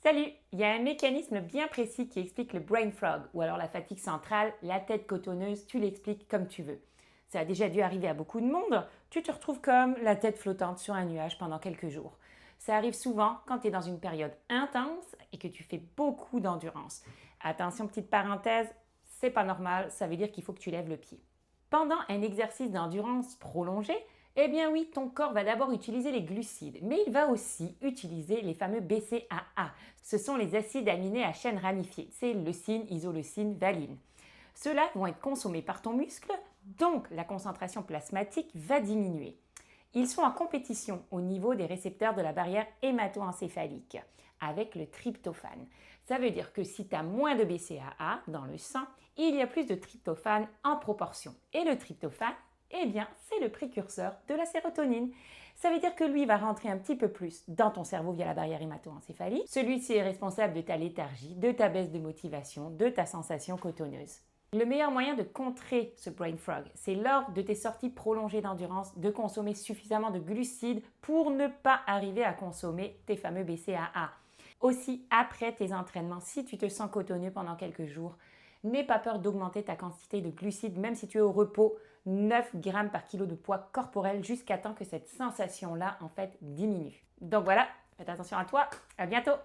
Salut! Il y a un mécanisme bien précis qui explique le brain fog, ou alors la fatigue centrale, la tête cotonneuse, tu l'expliques comme tu veux. Ça a déjà dû arriver à beaucoup de monde, tu te retrouves comme la tête flottante sur un nuage pendant quelques jours. Ça arrive souvent quand tu es dans une période intense et que tu fais beaucoup d'endurance. Attention, petite parenthèse, c'est pas normal, ça veut dire qu'il faut que tu lèves le pied. Pendant un exercice d'endurance prolongé, eh bien oui, ton corps va d'abord utiliser les glucides, mais il va aussi utiliser les fameux BCAA. Ce sont les acides aminés à chaîne ramifiée. C'est leucine, isoleucine, valine. Ceux-là vont être consommés par ton muscle, donc la concentration plasmatique va diminuer. Ils sont en compétition au niveau des récepteurs de la barrière hémato-encéphalique avec le tryptophane. Ça veut dire que si tu as moins de BCAA dans le sang, il y a plus de tryptophane en proportion. Et le tryptophane, eh bien, c'est le précurseur de la sérotonine. Ça veut dire que lui va rentrer un petit peu plus dans ton cerveau via la barrière hémato-encéphalique. Celui-ci est responsable de ta léthargie, de ta baisse de motivation, de ta sensation cotonneuse. Le meilleur moyen de contrer ce brain fog, c'est lors de tes sorties prolongées d'endurance de consommer suffisamment de glucides pour ne pas arriver à consommer tes fameux BCAA. Aussi, après tes entraînements, si tu te sens cotonneux pendant quelques jours, n'aie pas peur d'augmenter ta quantité de glucides, même si tu es au repos, 9 grammes par kilo de poids corporel, jusqu'à temps que cette sensation-là, en fait, diminue. Donc voilà, faites attention à toi, à bientôt!